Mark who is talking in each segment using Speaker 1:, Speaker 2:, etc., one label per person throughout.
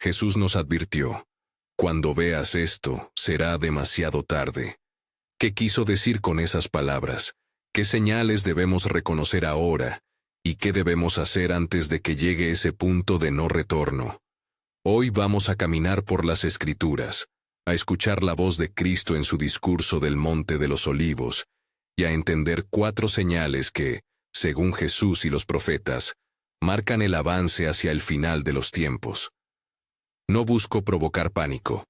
Speaker 1: Jesús nos advirtió: cuando veas esto, será demasiado tarde. ¿Qué quiso decir con esas palabras? ¿Qué señales debemos reconocer ahora? ¿Y qué debemos hacer antes de que llegue ese punto de no retorno? Hoy vamos a caminar por las Escrituras, a escuchar la voz de Cristo en su discurso del Monte de los Olivos, y a entender 4 señales que, según Jesús y los profetas, marcan el avance hacia el final de los tiempos. No busco provocar pánico.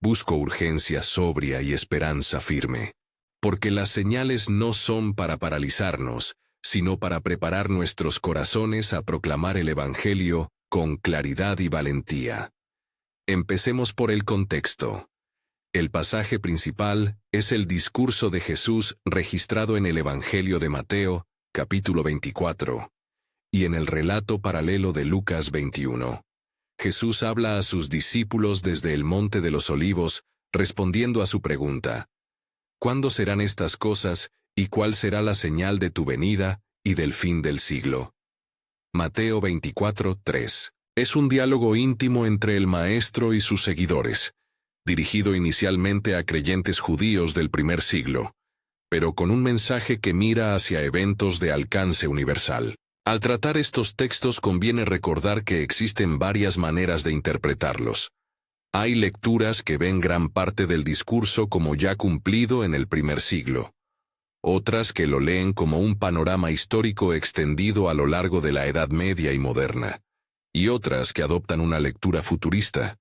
Speaker 1: Busco urgencia sobria y esperanza firme. Porque las señales no son para paralizarnos, sino para preparar nuestros corazones a proclamar el Evangelio con claridad y valentía. Empecemos por el contexto. El pasaje principal es el discurso de Jesús registrado en el Evangelio de Mateo, capítulo 24, y en el relato paralelo de Lucas 21. Jesús habla a sus discípulos desde el Monte de los Olivos, respondiendo a su pregunta: ¿cuándo serán estas cosas, y cuál será la señal de tu venida y del fin del siglo? Mateo 24:3. Es un diálogo íntimo entre el Maestro y sus seguidores, dirigido inicialmente a creyentes judíos del primer siglo, pero con un mensaje que mira hacia eventos de alcance universal. Al tratar estos textos conviene recordar que existen varias maneras de interpretarlos. Hay lecturas que ven gran parte del discurso como ya cumplido en el primer siglo. Otras que lo leen como un panorama histórico extendido a lo largo de la Edad Media y moderna. Y otras que adoptan una lectura futurista,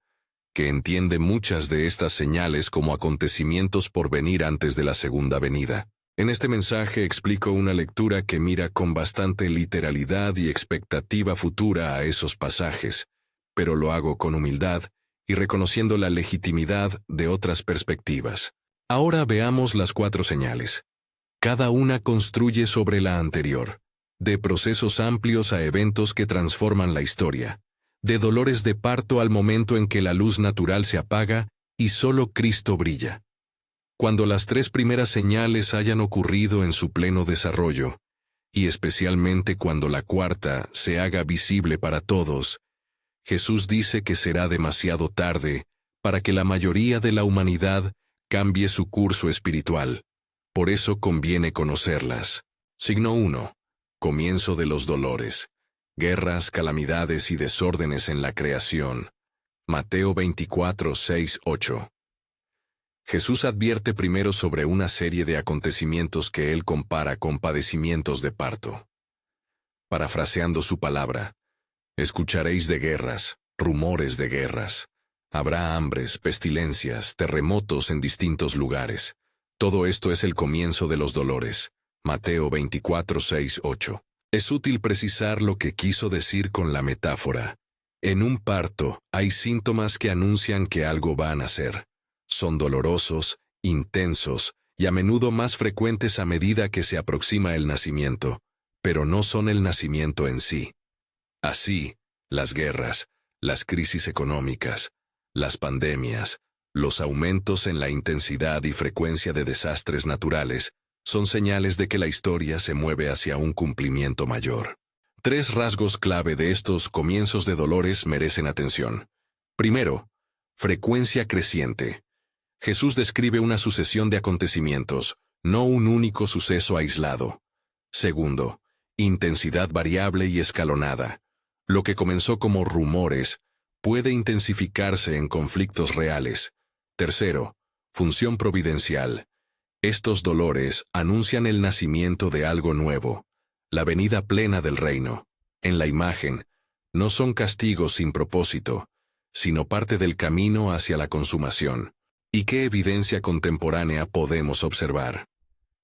Speaker 1: que entiende muchas de estas señales como acontecimientos por venir antes de la segunda venida. En este mensaje explico una lectura que mira con bastante literalidad y expectativa futura a esos pasajes, pero lo hago con humildad y reconociendo la legitimidad de otras perspectivas. Ahora veamos las 4 señales. Cada una construye sobre la anterior, de procesos amplios a eventos que transforman la historia, de dolores de parto al momento en que la luz natural se apaga y solo Cristo brilla. Cuando las 3 primeras señales hayan ocurrido en su pleno desarrollo, y especialmente cuando la 4ª se haga visible para todos, Jesús dice que será demasiado tarde para que la mayoría de la humanidad cambie su curso espiritual. Por eso conviene conocerlas. Signo 1. Comienzo de los dolores. Guerras, calamidades y desórdenes en la creación. Mateo 24:6-8. Jesús advierte primero sobre una serie de acontecimientos que él compara con padecimientos de parto. Parafraseando su palabra: escucharéis de guerras, rumores de guerras. Habrá hambres, pestilencias, terremotos en distintos lugares. Todo esto es el comienzo de los dolores. Mateo 24:6-8. Es útil precisar lo que quiso decir con la metáfora. En un parto hay síntomas que anuncian que algo va a nacer. Son dolorosos, intensos y a menudo más frecuentes a medida que se aproxima el nacimiento, pero no son el nacimiento en sí. Así, las guerras, las crisis económicas, las pandemias, los aumentos en la intensidad y frecuencia de desastres naturales son señales de que la historia se mueve hacia un cumplimiento mayor. 3 rasgos clave de estos comienzos de dolores merecen atención. Primero, frecuencia creciente. Jesús describe una sucesión de acontecimientos, no un único suceso aislado. Segundo, intensidad variable y escalonada. Lo que comenzó como rumores puede intensificarse en conflictos reales. Tercero, función providencial. Estos dolores anuncian el nacimiento de algo nuevo, la venida plena del reino. En la imagen, no son castigos sin propósito, sino parte del camino hacia la consumación. ¿Y qué evidencia contemporánea podemos observar?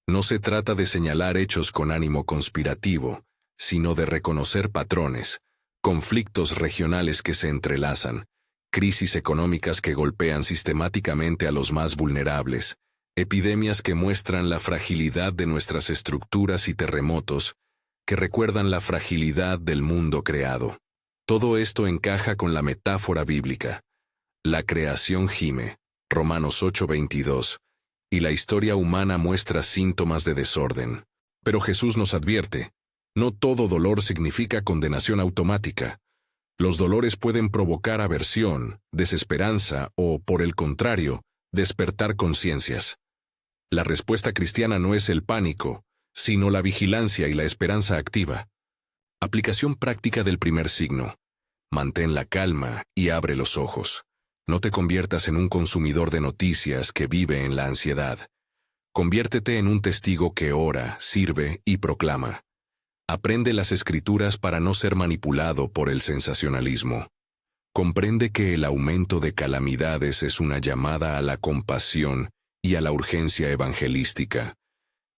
Speaker 1: No se trata de señalar hechos con ánimo conspirativo, sino de reconocer patrones, conflictos regionales que se entrelazan, crisis económicas que golpean sistemáticamente a los más vulnerables, epidemias que muestran la fragilidad de nuestras estructuras y terremotos que recuerdan la fragilidad del mundo creado. Todo esto encaja con la metáfora bíblica. La creación gime, Romanos 8:22, y la historia humana muestra síntomas de desorden. Pero Jesús nos advierte: no todo dolor significa condenación automática. Los dolores pueden provocar aversión, desesperanza o, por el contrario, despertar conciencias. La respuesta cristiana no es el pánico, sino la vigilancia y la esperanza activa. Aplicación práctica del primer signo. Mantén la calma y abre los ojos. No te conviertas en un consumidor de noticias que vive en la ansiedad. Conviértete en un testigo que ora, sirve y proclama. Aprende las Escrituras para no ser manipulado por el sensacionalismo. Comprende que el aumento de calamidades es una llamada a la compasión y a la urgencia evangelística.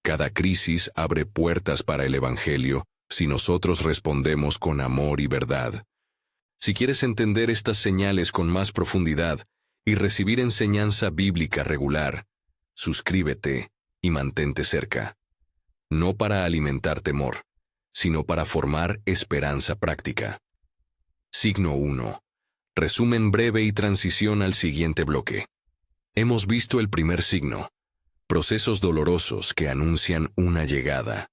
Speaker 1: Cada crisis abre puertas para el Evangelio si nosotros respondemos con amor y verdad. Si quieres entender estas señales con más profundidad y recibir enseñanza bíblica regular, suscríbete y mantente cerca. No para alimentar temor, sino para formar esperanza práctica. Signo 1. Resumen breve y transición al siguiente bloque. Hemos visto el primer signo. Procesos dolorosos que anuncian una llegada.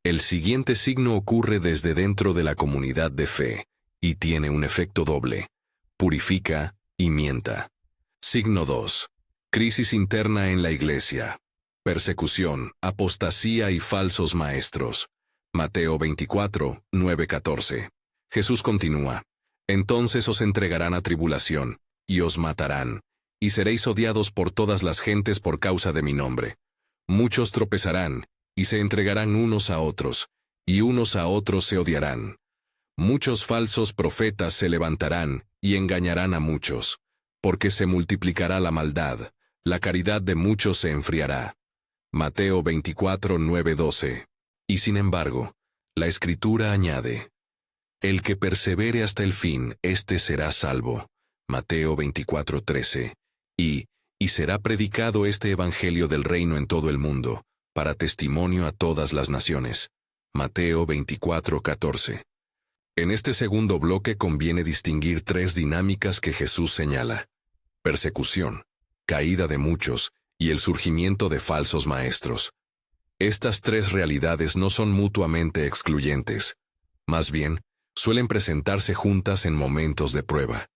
Speaker 1: El siguiente signo ocurre desde dentro de la comunidad de fe y tiene un efecto doble. Purifica y mienta. Signo 2. Crisis interna en la iglesia. Persecución, apostasía y falsos maestros. Mateo 24, 9-14. Jesús continúa. Entonces os entregarán a tribulación, y os matarán, y seréis odiados por todas las gentes por causa de mi nombre. Muchos tropezarán, y se entregarán unos a otros, y unos a otros se odiarán. Muchos falsos profetas se levantarán, y engañarán a muchos, porque se multiplicará la maldad, la caridad de muchos se enfriará. Mateo 24, 9-12. Y sin embargo, la Escritura añade, el que persevere hasta el fin, éste será salvo. Mateo 24, 13. Y será predicado este evangelio del reino en todo el mundo, para testimonio a todas las naciones. Mateo 24, 14. En este segundo bloque conviene distinguir tres dinámicas que Jesús señala: persecución, caída de muchos y el surgimiento de falsos maestros. Estas tres realidades no son mutuamente excluyentes. Más bien, suelen presentarse juntas en momentos de prueba.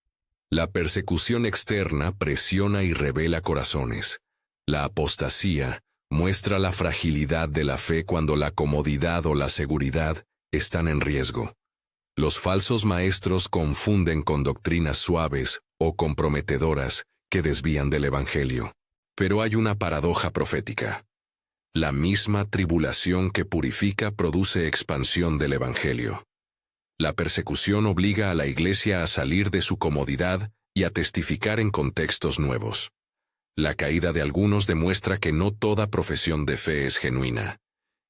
Speaker 1: La persecución externa presiona y revela corazones. La apostasía muestra la fragilidad de la fe cuando la comodidad o la seguridad están en riesgo. Los falsos maestros confunden con doctrinas suaves o comprometedoras que desvían del Evangelio. Pero hay una paradoja profética. La misma tribulación que purifica produce expansión del Evangelio. La persecución obliga a la Iglesia a salir de su comodidad y a testificar en contextos nuevos. La caída de algunos demuestra que no toda profesión de fe es genuina.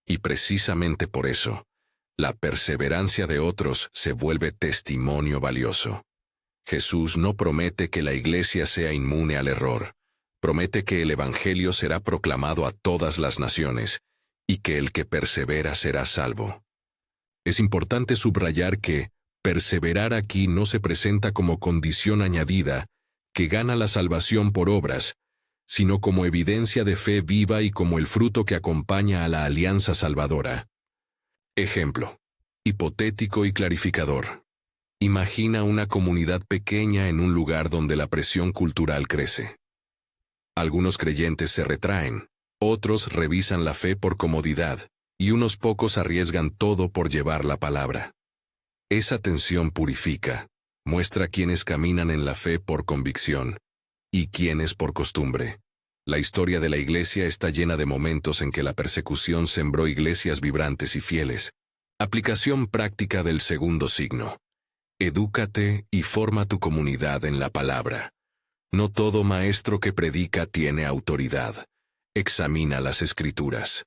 Speaker 1: Y precisamente por eso, la perseverancia de otros se vuelve testimonio valioso. Jesús no promete que la Iglesia sea inmune al error. Promete que el Evangelio será proclamado a todas las naciones, y que el que persevera será salvo. Es importante subrayar que perseverar aquí no se presenta como condición añadida que gana la salvación por obras, sino como evidencia de fe viva y como el fruto que acompaña a la alianza salvadora. Ejemplo, hipotético y clarificador. Imagina una comunidad pequeña en un lugar donde la presión cultural crece. Algunos creyentes se retraen, otros revisan la fe por comodidad, y unos pocos arriesgan todo por llevar la palabra. Esa tensión purifica, muestra quienes caminan en la fe por convicción, y quienes por costumbre. La historia de la Iglesia está llena de momentos en que la persecución sembró iglesias vibrantes y fieles. Aplicación práctica del segundo signo. Edúcate y forma tu comunidad en la palabra. No todo maestro que predica tiene autoridad. Examina las Escrituras.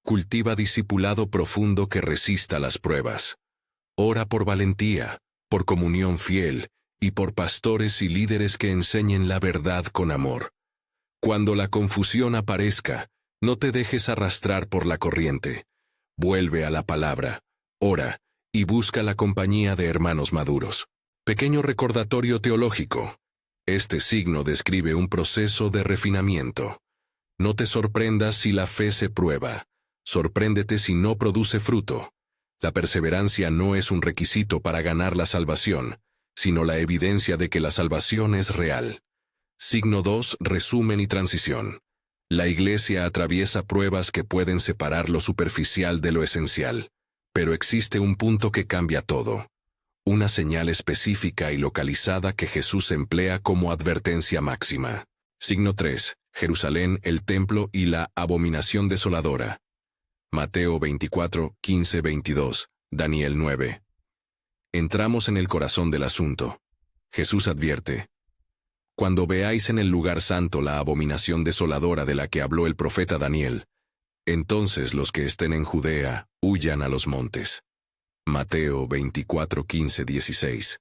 Speaker 1: Cultiva discipulado profundo que resista las pruebas. Ora por valentía, por comunión fiel, y por pastores y líderes que enseñen la verdad con amor. Cuando la confusión aparezca, no te dejes arrastrar por la corriente. Vuelve a la palabra, ora, y busca la compañía de hermanos maduros. Pequeño recordatorio teológico. Este signo describe un proceso de refinamiento. No te sorprendas si la fe se prueba. Sorpréndete si no produce fruto. La perseverancia no es un requisito para ganar la salvación, sino la evidencia de que la salvación es real. Signo 2. Resumen y transición. La Iglesia atraviesa pruebas que pueden separar lo superficial de lo esencial, pero existe un punto que cambia todo. Una señal específica y localizada que Jesús emplea como advertencia máxima. Signo 3. Jerusalén, el templo y la abominación desoladora. Mateo 24, 15, 22, Daniel 9. Entramos en el corazón del asunto. Jesús advierte: cuando veáis en el lugar santo la abominación desoladora de la que habló el profeta Daniel, entonces los que estén en Judea huyan a los montes. Mateo 24, 15, 16.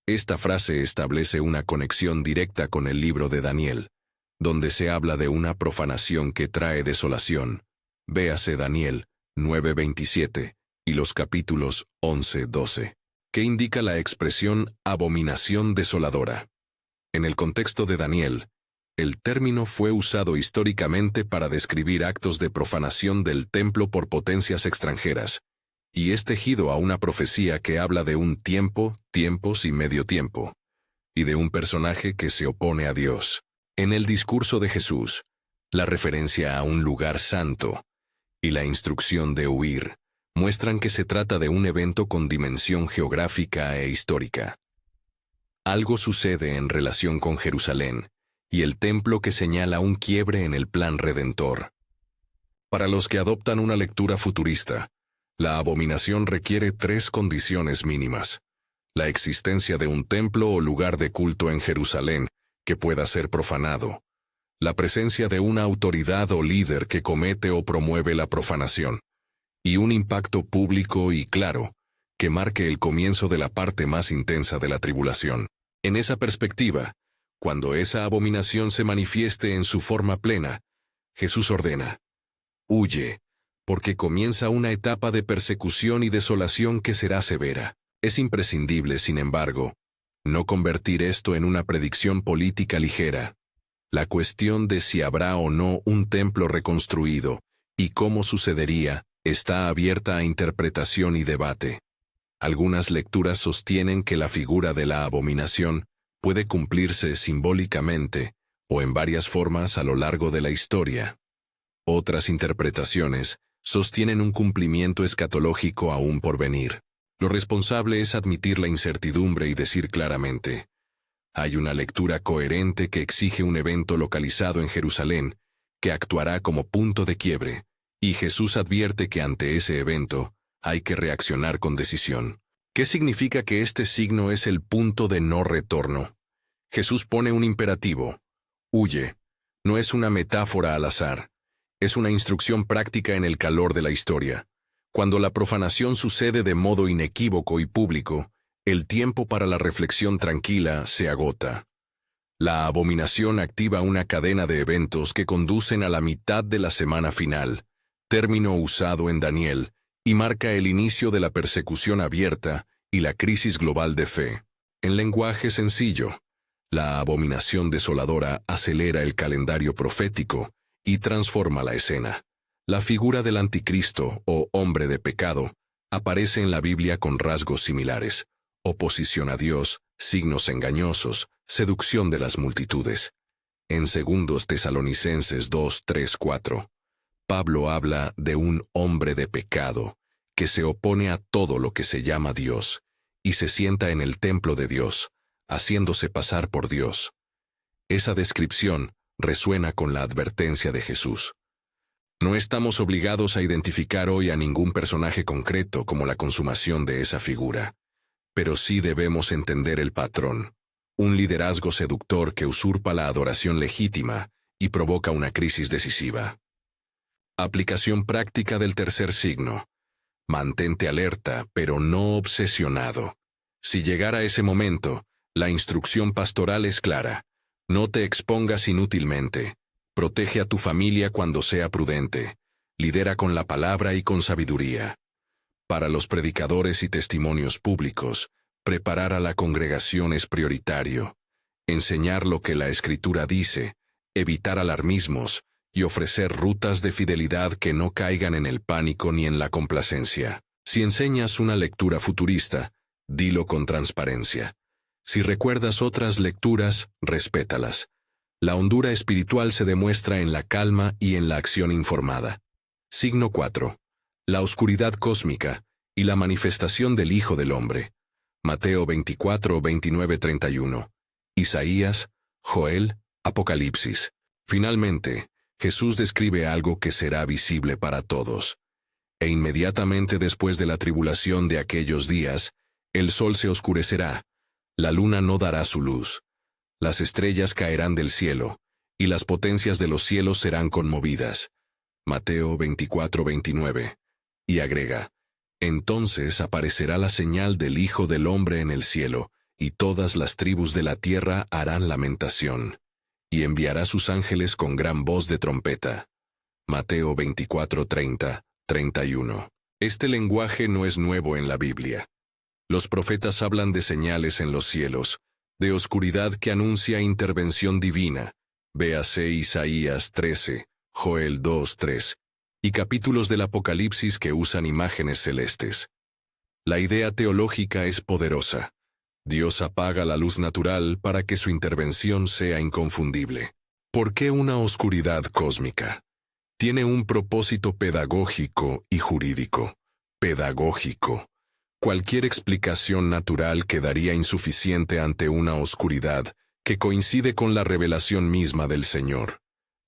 Speaker 1: Esta frase establece una conexión directa con el libro de Daniel, donde se habla de una profanación que trae desolación. Véase Daniel 9:27 y los capítulos 11-12, que indica la expresión abominación desoladora. En el contexto de Daniel, el término fue usado históricamente para describir actos de profanación del templo por potencias extranjeras, y es tejido a una profecía que habla de un tiempo, tiempos y medio tiempo, y de un personaje que se opone a Dios. En el discurso de Jesús, la referencia a un lugar santo y la instrucción de huir muestran que se trata de un evento con dimensión geográfica e histórica. Algo sucede en relación con Jerusalén y el templo que señala un quiebre en el plan redentor. Para los que adoptan una lectura futurista, la abominación requiere 3 condiciones mínimas: la existencia de un templo o lugar de culto en Jerusalén que pueda ser profanado, la presencia de una autoridad o líder que comete o promueve la profanación, y un impacto público y claro que marque el comienzo de la parte más intensa de la tribulación. En esa perspectiva, cuando esa abominación se manifieste en su forma plena, Jesús ordena: huye, porque comienza una etapa de persecución y desolación que será severa. Es imprescindible, sin embargo, no convertir esto en una predicción política ligera. La cuestión de si habrá o no un templo reconstruido y cómo sucedería está abierta a interpretación y debate. Algunas lecturas sostienen que la figura de la abominación puede cumplirse simbólicamente o en varias formas a lo largo de la historia. Otras interpretaciones sostienen un cumplimiento escatológico aún por venir. Lo responsable es admitir la incertidumbre y decir claramente: hay una lectura coherente que exige un evento localizado en Jerusalén, que actuará como punto de quiebre, y Jesús advierte que ante ese evento hay que reaccionar con decisión. ¿Qué significa que este signo es el punto de no retorno? Jesús pone un imperativo: huye. No es una metáfora al azar. Es una instrucción práctica en el calor de la historia. Cuando la profanación sucede de modo inequívoco y público, el tiempo para la reflexión tranquila se agota. La abominación activa una cadena de eventos que conducen a la mitad de la semana final, término usado en Daniel, y marca el inicio de la persecución abierta y la crisis global de fe. En lenguaje sencillo, la abominación desoladora acelera el calendario profético y transforma la escena. La figura del anticristo o hombre de pecado aparece en la Biblia con rasgos similares: oposición a Dios, signos engañosos, seducción de las multitudes. En 2 Tesalonicenses 2, 3, 4, Pablo habla de un hombre de pecado que se opone a todo lo que se llama Dios y se sienta en el templo de Dios, haciéndose pasar por Dios. Esa descripción resuena con la advertencia de Jesús. No estamos obligados a identificar hoy a ningún personaje concreto como la consumación de esa figura, pero sí debemos entender el patrón: un liderazgo seductor que usurpa la adoración legítima y provoca una crisis decisiva. Aplicación práctica del tercer signo: mantente alerta, pero no obsesionado. Si llegara ese momento, la instrucción pastoral es clara: no te expongas inútilmente. Protege a tu familia cuando sea prudente. Lidera con la palabra y con sabiduría. Para los predicadores y testimonios públicos, preparar a la congregación es prioritario. Enseñar lo que la Escritura dice, evitar alarmismos y ofrecer rutas de fidelidad que no caigan en el pánico ni en la complacencia. Si enseñas una lectura futurista, dilo con transparencia. Si recuerdas otras lecturas, respétalas. La hondura espiritual se demuestra en la calma y en la acción informada. Signo 4. La oscuridad cósmica y la manifestación del Hijo del Hombre. Mateo 24, 29, 31. Isaías, Joel, Apocalipsis. Finalmente, Jesús describe algo que será visible para todos. E inmediatamente después de la tribulación de aquellos días, el sol se oscurecerá, la luna no dará su luz, las estrellas caerán del cielo, y las potencias de los cielos serán conmovidas. Mateo 24, 29. Y agrega, entonces aparecerá la señal del Hijo del Hombre en el cielo, y todas las tribus de la tierra harán lamentación. Y enviará sus ángeles con gran voz de trompeta. Mateo 24, 30, 31. Este lenguaje no es nuevo en la Biblia. Los profetas hablan de señales en los cielos, de oscuridad que anuncia intervención divina. Véase Isaías 13, Joel 2, 3, y capítulos del Apocalipsis que usan imágenes celestes. La idea teológica es poderosa. Dios apaga la luz natural para que su intervención sea inconfundible. ¿Por qué una oscuridad cósmica? Tiene un propósito pedagógico y jurídico. Pedagógico. Cualquier explicación natural quedaría insuficiente ante una oscuridad que coincide con la revelación misma del Señor.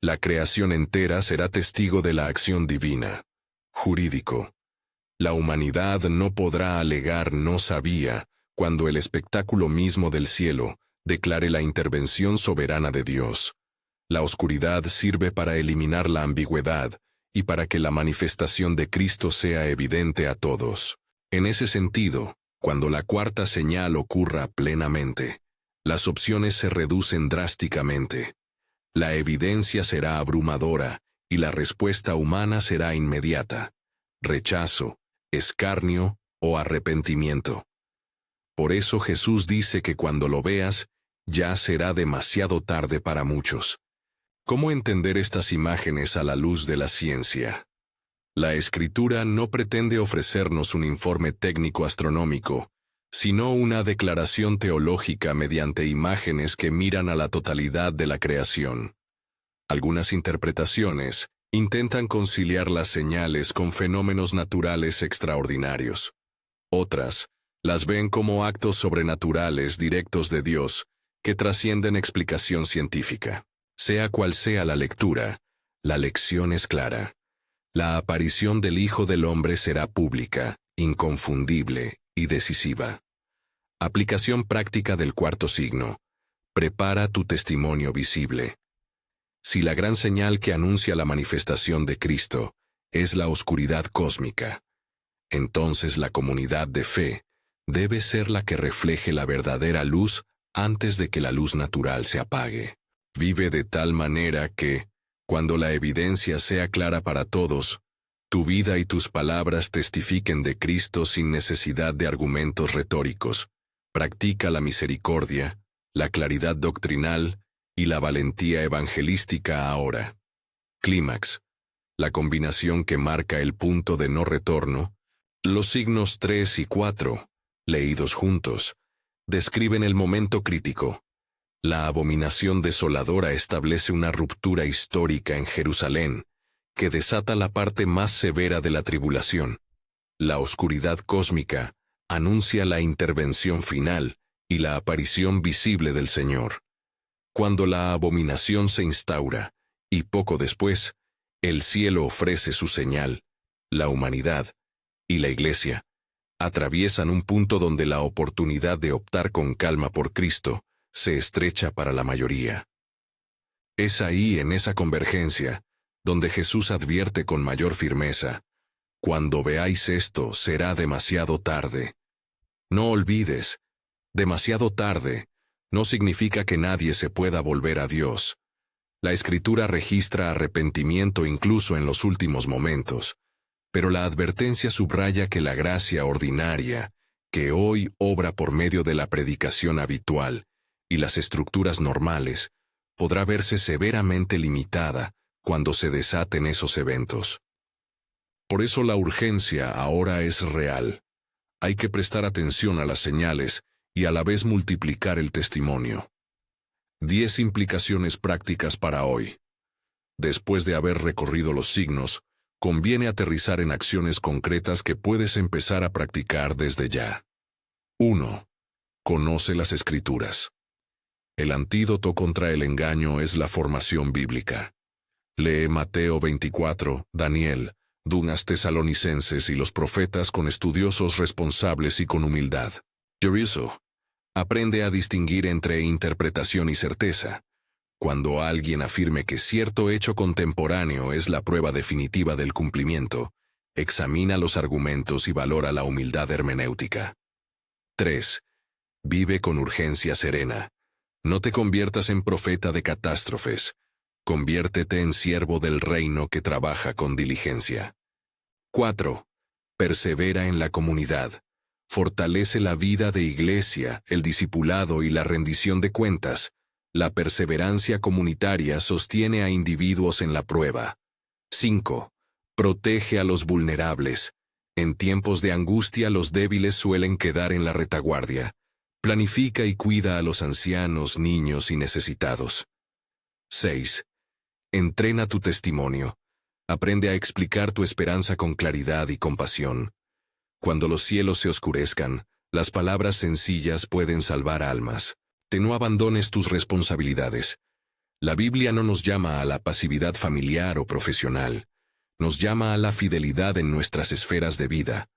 Speaker 1: La creación entera será testigo de la acción divina. Jurídico. La humanidad no podrá alegar no sabía cuando el espectáculo mismo del cielo declare la intervención soberana de Dios. La oscuridad sirve para eliminar la ambigüedad y para que la manifestación de Cristo sea evidente a todos. En ese sentido, cuando la cuarta señal ocurra plenamente, las opciones se reducen drásticamente. La evidencia será abrumadora y la respuesta humana será inmediata: rechazo, escarnio o arrepentimiento. Por eso Jesús dice que cuando lo veas, ya será demasiado tarde para muchos. ¿Cómo entender estas imágenes a la luz de la ciencia? La Escritura no pretende ofrecernos un informe técnico astronómico, sino una declaración teológica mediante imágenes que miran a la totalidad de la creación. Algunas interpretaciones intentan conciliar las señales con fenómenos naturales extraordinarios. Otras las ven como actos sobrenaturales directos de Dios que trascienden explicación científica. Sea cual sea la lectura, la lección es clara. La aparición del Hijo del Hombre será pública, inconfundible y decisiva. Aplicación práctica del cuarto signo. Prepara tu testimonio visible. Si la gran señal que anuncia la manifestación de Cristo es la oscuridad cósmica, entonces la comunidad de fe debe ser la que refleje la verdadera luz antes de que la luz natural se apague. Vive de tal manera que, cuando la evidencia sea clara para todos, tu vida y tus palabras testifiquen de Cristo sin necesidad de argumentos retóricos. Practica la misericordia, la claridad doctrinal y la valentía evangelística ahora. Clímax. La combinación que marca el punto de no retorno. Los signos 3 y 4, leídos juntos, describen el momento crítico. La abominación desoladora establece una ruptura histórica en Jerusalén, que desata la parte más severa de la tribulación. La oscuridad cósmica anuncia la intervención final y la aparición visible del Señor. Cuando la abominación se instaura, y poco después, el cielo ofrece su señal, la humanidad y la Iglesia atraviesan un punto donde la oportunidad de optar con calma por Cristo se estrecha para la mayoría. Es ahí, en esa convergencia, donde Jesús advierte con mayor firmeza: cuando veáis esto, será demasiado tarde. No olvides, demasiado tarde no significa que nadie se pueda volver a Dios. La Escritura registra arrepentimiento incluso en los últimos momentos, pero la advertencia subraya que la gracia ordinaria, que hoy obra por medio de la predicación habitual y las estructuras normales, podrá verse severamente limitada cuando se desaten esos eventos. Por eso la urgencia ahora es real. Hay que prestar atención a las señales y a la vez multiplicar el testimonio. 10 implicaciones prácticas para hoy. Después de haber recorrido los signos, conviene aterrizar en acciones concretas que puedes empezar a practicar desde ya. 1. Conoce las Escrituras. El antídoto contra el engaño es la formación bíblica. Lee Mateo 24, Daniel, Dunas Tesalonicenses y los profetas con estudiosos responsables y con humildad. Jerizo. Aprende a distinguir entre interpretación y certeza. Cuando alguien afirme que cierto hecho contemporáneo es la prueba definitiva del cumplimiento, examina los argumentos y valora la humildad hermenéutica. 3. Vive con urgencia serena. No te conviertas en profeta de catástrofes. Conviértete en siervo del reino que trabaja con diligencia. 4. Persevera en la comunidad. Fortalece la vida de iglesia, el discipulado y la rendición de cuentas. La perseverancia comunitaria sostiene a individuos en la prueba. 5. Protege a los vulnerables. En tiempos de angustia los débiles suelen quedar en la retaguardia. Planifica y cuida a los ancianos, niños y necesitados. 6. Entrena tu testimonio. Aprende a explicar tu esperanza con claridad y compasión. Cuando los cielos se oscurezcan, las palabras sencillas pueden salvar almas. No abandones tus responsabilidades. La Biblia no nos llama a la pasividad familiar o profesional. Nos llama a la fidelidad en nuestras esferas de vida.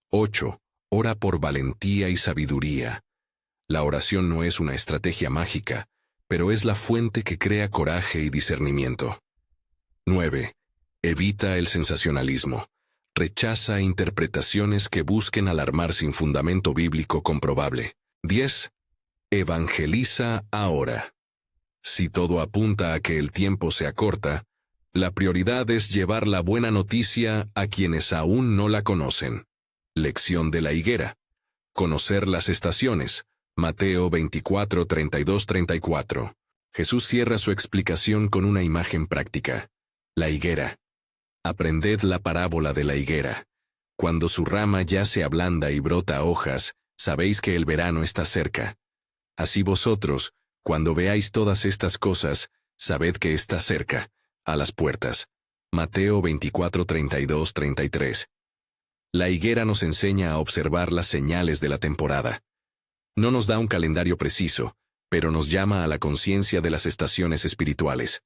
Speaker 1: 8. Ora por valentía y sabiduría. La oración no es una estrategia mágica, pero es la fuente que crea coraje y discernimiento. 9. Evita el sensacionalismo. Rechaza interpretaciones que busquen alarmar sin fundamento bíblico comprobable. 10. Evangeliza ahora. Si todo apunta a que el tiempo se acorta, la prioridad es llevar la buena noticia a quienes aún no la conocen. Lección de la higuera. Conocer las estaciones. Mateo 24, 32, 34. Jesús cierra su explicación con una imagen práctica. La higuera. Aprended la parábola de la higuera. Cuando su rama ya se ablanda y brota hojas, sabéis que el verano está cerca. Así vosotros, cuando veáis todas estas cosas, sabed que está cerca, a las puertas. Mateo 24, 32, 33. La higuera nos enseña a observar las señales de la temporada. No nos da un calendario preciso, pero nos llama a la conciencia de las estaciones espirituales.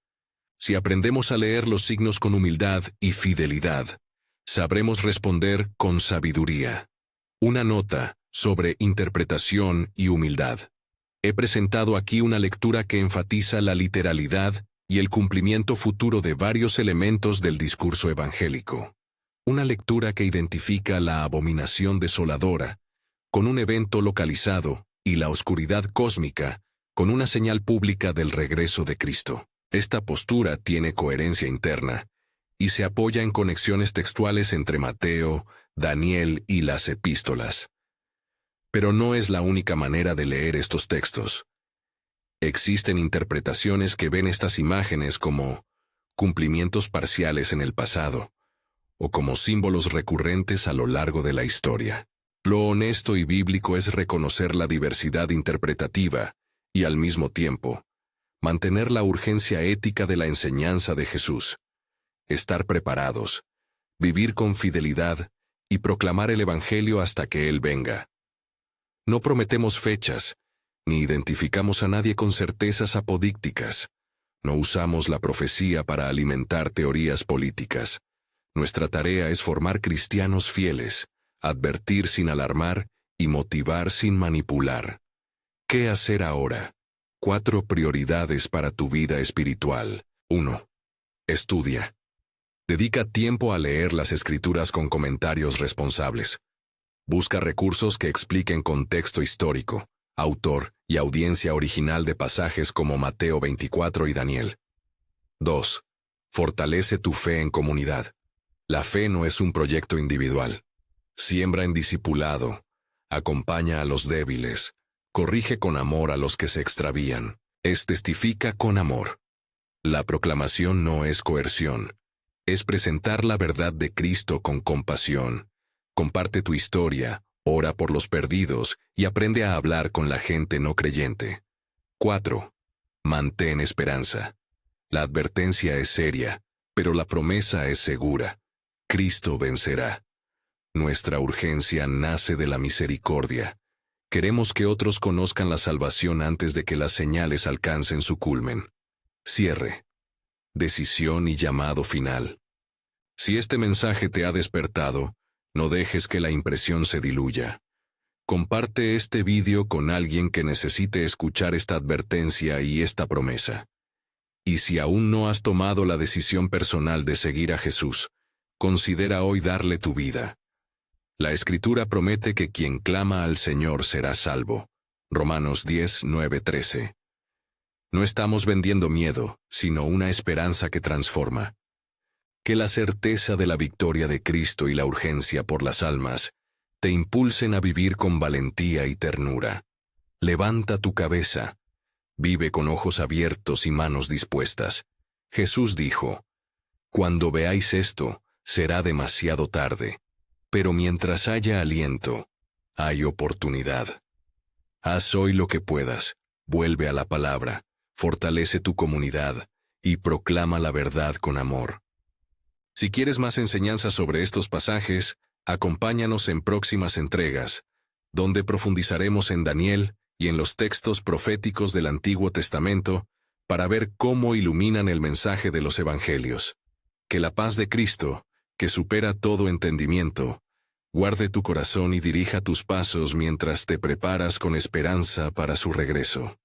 Speaker 1: Si aprendemos a leer los signos con humildad y fidelidad, sabremos responder con sabiduría. Una nota sobre interpretación y humildad. He presentado aquí una lectura que enfatiza la literalidad y el cumplimiento futuro de varios elementos del discurso evangélico. Una lectura que identifica la abominación desoladora, con un evento localizado, y la oscuridad cósmica, con una señal pública del regreso de Cristo. Esta postura tiene coherencia interna, y se apoya en conexiones textuales entre Mateo, Daniel y las epístolas. Pero no es la única manera de leer estos textos. Existen interpretaciones que ven estas imágenes como cumplimientos parciales en el pasado, o como símbolos recurrentes a lo largo de la historia. Lo honesto y bíblico es reconocer la diversidad interpretativa y, al mismo tiempo, mantener la urgencia ética de la enseñanza de Jesús. Estar preparados, vivir con fidelidad y proclamar el Evangelio hasta que Él venga. No prometemos fechas, ni identificamos a nadie con certezas apodícticas. No usamos la profecía para alimentar teorías políticas. Nuestra tarea es formar cristianos fieles, advertir sin alarmar y motivar sin manipular. ¿Qué hacer ahora? 4 prioridades para tu vida espiritual. 1. Estudia. Dedica tiempo a leer las Escrituras con comentarios responsables. Busca recursos que expliquen contexto histórico, autor y audiencia original de pasajes como Mateo 24 y Daniel. 2. Fortalece tu fe en comunidad. La fe no es un proyecto individual. Siembra en discipulado, acompaña a los débiles, corrige con amor a los que se extravían, testifica con amor. La proclamación no es coerción, Es presentar la verdad de Cristo con compasión. Comparte tu historia, ora por los perdidos y aprende a hablar con la gente no creyente. 4. Mantén esperanza. La advertencia es seria, pero la promesa es segura. Cristo vencerá. Nuestra urgencia nace de la misericordia. Queremos que otros conozcan la salvación antes de que las señales alcancen su culmen. Cierre. Decisión y llamado final. Si este mensaje te ha despertado, no dejes que la impresión se diluya. Comparte este vídeo con alguien que necesite escuchar esta advertencia y esta promesa. Y si aún no has tomado la decisión personal de seguir a Jesús, considera hoy darle tu vida. La Escritura promete que quien clama al Señor será salvo. Romanos 10, 9, 13. No estamos vendiendo miedo, sino una esperanza que transforma. Que la certeza de la victoria de Cristo y la urgencia por las almas te impulsen a vivir con valentía y ternura. Levanta tu cabeza. Vive con ojos abiertos y manos dispuestas. Jesús dijo: Cuando veáis esto, será demasiado tarde. Pero mientras haya aliento, hay oportunidad. Haz hoy lo que puedas, vuelve a la palabra, fortalece tu comunidad y proclama la verdad con amor. Si quieres más enseñanzas sobre estos pasajes, acompáñanos en próximas entregas, donde profundizaremos en Daniel y en los textos proféticos del Antiguo Testamento para ver cómo iluminan el mensaje de los Evangelios. Que la paz de Cristo, que supera todo entendimiento, guarde tu corazón y dirija tus pasos mientras te preparas con esperanza para su regreso.